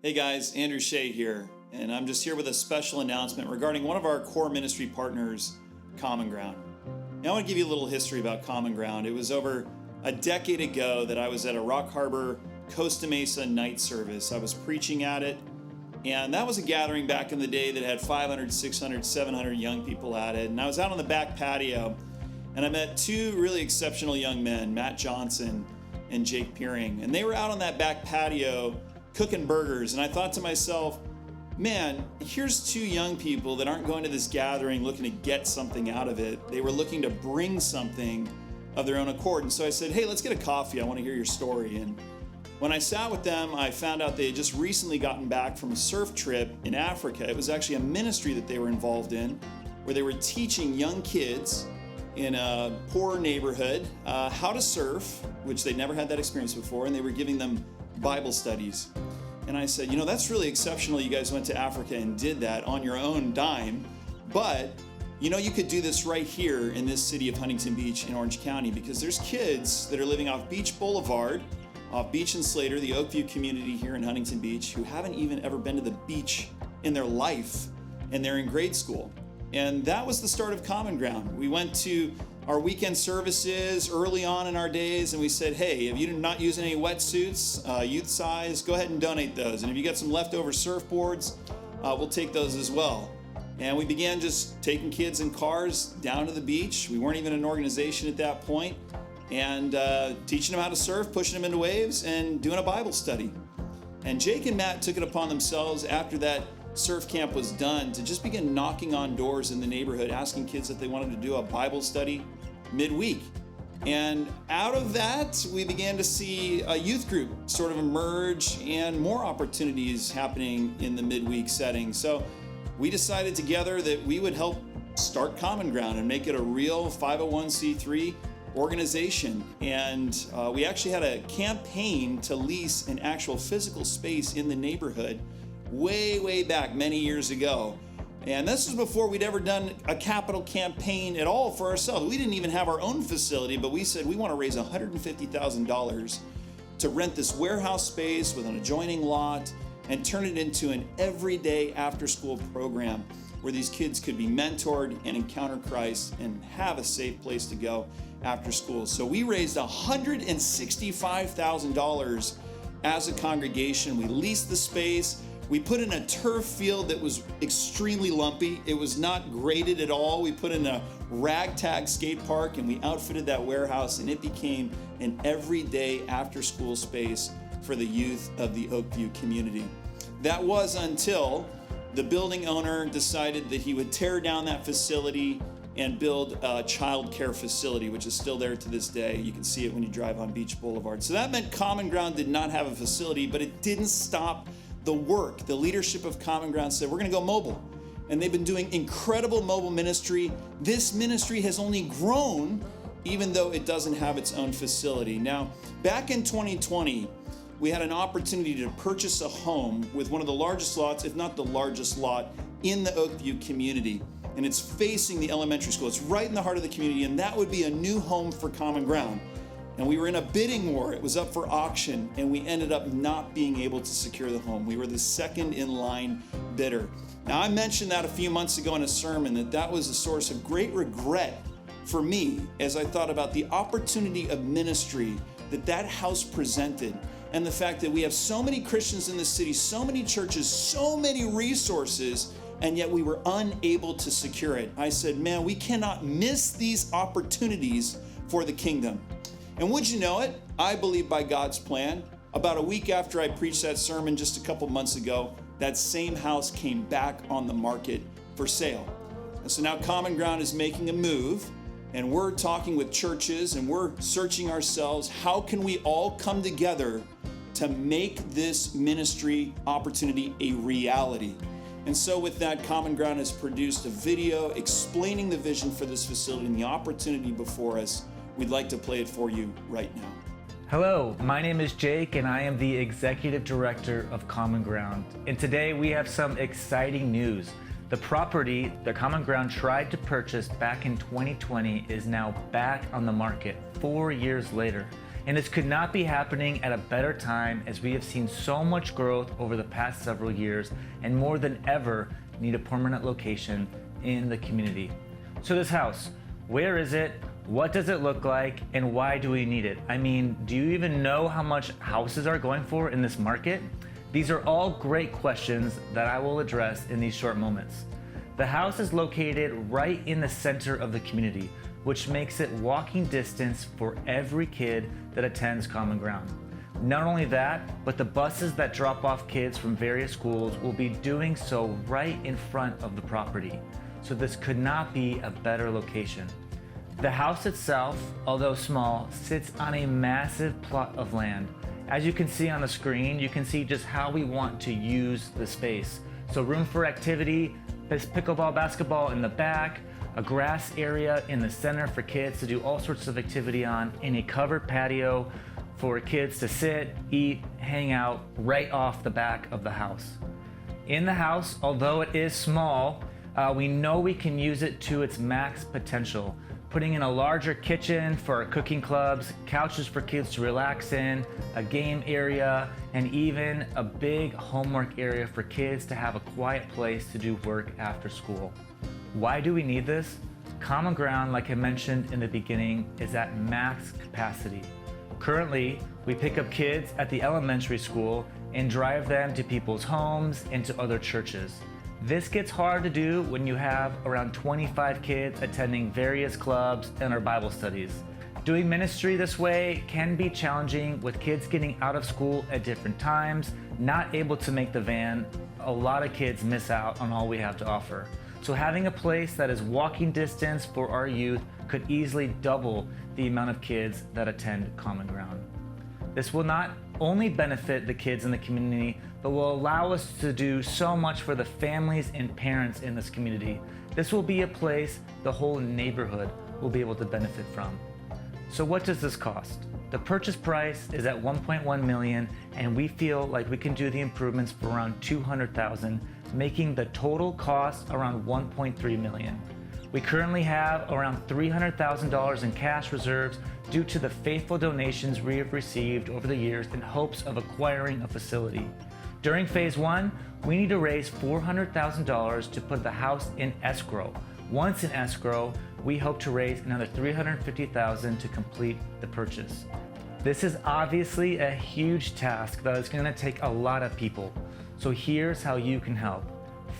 Hey guys, Andrew Shea here, and I'm just here with a special announcement regarding one of our core ministry partners, Common Ground. Now I want to give you a little history about Common Ground. It was over a decade ago that I was at a Rock Harbor Costa Mesa night service. I was preaching at it, and that was a gathering back in the day that had 500, 600, 700 young people at it. And I was out on the back patio, and I met two really exceptional young men, Matt Johnson and Jake Peering, and they were out on that back patio cooking burgers. And I thought to myself, man, here's two young people that aren't going to this gathering looking to get something out of it. They were looking to bring something of their own accord. And so I said, hey, let's get a coffee. I want to hear your story. And when I sat with them, I found out they had just recently gotten back from a surf trip in Africa. It was actually a ministry that they were involved in, where they were teaching young kids in a poor neighborhood how to surf, which they'd never had that experience before, and they were giving them Bible studies. And I said, that's really exceptional. You guys went to Africa and did that on your own dime, but you could do this right here in this city of Huntington Beach in Orange County, because there's kids that are living off Beach Boulevard, off Beach and Slater, the Oakview community here in Huntington Beach, who haven't even ever been to the beach in their life, and they're in grade school. And that was the start of Common Ground. We went to our weekend services early on in our days, and we said, hey, if you're not using any wetsuits, youth size, go ahead and donate those. And if you got some leftover surfboards, we'll take those as well. And we began just taking kids in cars down to the beach. We weren't even an organization at that point, and teaching them how to surf, pushing them into waves, and doing a Bible study. And Jake and Matt took it upon themselves after that surf camp was done to just begin knocking on doors in the neighborhood, asking kids if they wanted to do a Bible study midweek. And out of that, we began to see a youth group sort of emerge and more opportunities happening in the midweek setting. So we decided together that we would help start Common Ground and make it a real 501c3 organization. And we actually had a campaign to lease an actual physical space in the neighborhood way back many years ago. And this was before we'd ever done a capital campaign at all for ourselves. We didn't even have our own facility, but we said we want to raise $150,000 to rent this warehouse space with an adjoining lot and turn it into an everyday after-school program where these kids could be mentored and encounter Christ and have a safe place to go after school. So we raised $165,000 as a congregation. We leased the space. We put in a turf field that was extremely lumpy. It was not graded at all. We put in a ragtag skate park, and we outfitted that warehouse, and it became an everyday after-school space for the youth of the Oakview community. That was until the building owner decided that he would tear down that facility and build a child care facility, which is still there to this day. You can see it when you drive on Beach Boulevard. So that meant Common Ground did not have a facility, but it didn't stop the work. The leadership of Common Ground said, we're going to go mobile. And they've been doing incredible mobile ministry. This ministry has only grown even though it doesn't have its own facility. Now, back in 2020, we had an opportunity to purchase a home with one of the largest lots, if not the largest lot, in the Oakview community. And it's facing the elementary school. It's right in the heart of the community, and that would be a new home for Common Ground. And we were in a bidding war. It was up for auction, and we ended up not being able to secure the home. We were the second in line bidder. Now, I mentioned that a few months ago in a sermon, that was a source of great regret for me as I thought about the opportunity of ministry that house presented, and the fact that we have so many Christians in the city, so many churches, so many resources, and yet we were unable to secure it. I said, man, we cannot miss these opportunities for the kingdom. And would you know it, I believe by God's plan, about a week after I preached that sermon just a couple months ago, that same house came back on the market for sale. And so now Common Ground is making a move, and we're talking with churches, and we're searching ourselves, how can we all come together to make this ministry opportunity a reality? And so with that, Common Ground has produced a video explaining the vision for this facility and the opportunity before us. We'd like to play it for you right now. Hello, my name is Jake, and I am the Executive Director of Common Ground. And today we have some exciting news. The property that Common Ground tried to purchase back in 2020 is now back on the market 4 years later. And this could not be happening at a better time, as we have seen so much growth over the past several years and more than ever need a permanent location in the community. So this house, where is it? What does it look like? And why do we need it? I mean, do you even know how much houses are going for in this market? These are all great questions that I will address in these short moments. The house is located right in the center of the community, which makes it walking distance for every kid that attends Common Ground. Not only that, but the buses that drop off kids from various schools will be doing so right in front of the property. So this could not be a better location. The house itself, although small, sits on a massive plot of land. As you can see on the screen, you can see just how we want to use the space. So room for activity, there's pickleball, basketball in the back, a grass area in the center for kids to do all sorts of activity on, and a covered patio for kids to sit, eat, hang out right off the back of the house. In the house, although it is small, we know we can use it to its max potential, putting in a larger kitchen for our cooking clubs, couches for kids to relax in, a game area, and even a big homework area for kids to have a quiet place to do work after school. Why do we need this? Common Ground, like I mentioned in the beginning, is at max capacity. Currently, we pick up kids at the elementary school and drive them to people's homes and to other churches. This gets hard to do when you have around 25 kids attending various clubs and our Bible studies. Doing ministry this way can be challenging, with kids getting out of school at different times, not able to make the van. A lot of kids miss out on all we have to offer. So having a place that is walking distance for our youth could easily double the amount of kids that attend Common Ground. This will not only benefit the kids in the community, but will allow us to do so much for the families and parents in this community. This will be a place the whole neighborhood will be able to benefit from. So what does this cost? The purchase price is at $1.1 million, and we feel like we can do the improvements for around $200,000, making the total cost around $1.3 million. We currently have around $300,000 in cash reserves due to the faithful donations we have received over the years in hopes of acquiring a facility. During phase one, we need to raise $400,000 to put the house in escrow. Once in escrow, we hope to raise another $350,000 to complete the purchase. This is obviously a huge task that is going to take a lot of people. So here's how you can help.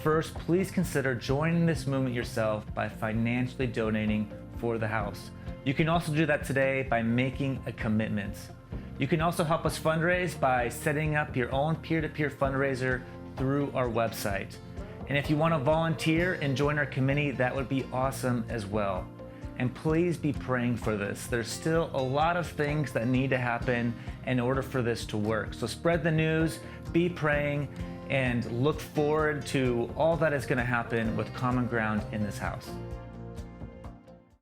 First, please consider joining this movement yourself by financially donating for the house. You can also do that today by making a commitment. You can also help us fundraise by setting up your own peer-to-peer fundraiser through our website. And if you want to volunteer and join our committee, that would be awesome as well. And please be praying for this. There's still a lot of things that need to happen in order for this to work. So spread the news, be praying, and look forward to all that is going to happen with Common Ground in this house.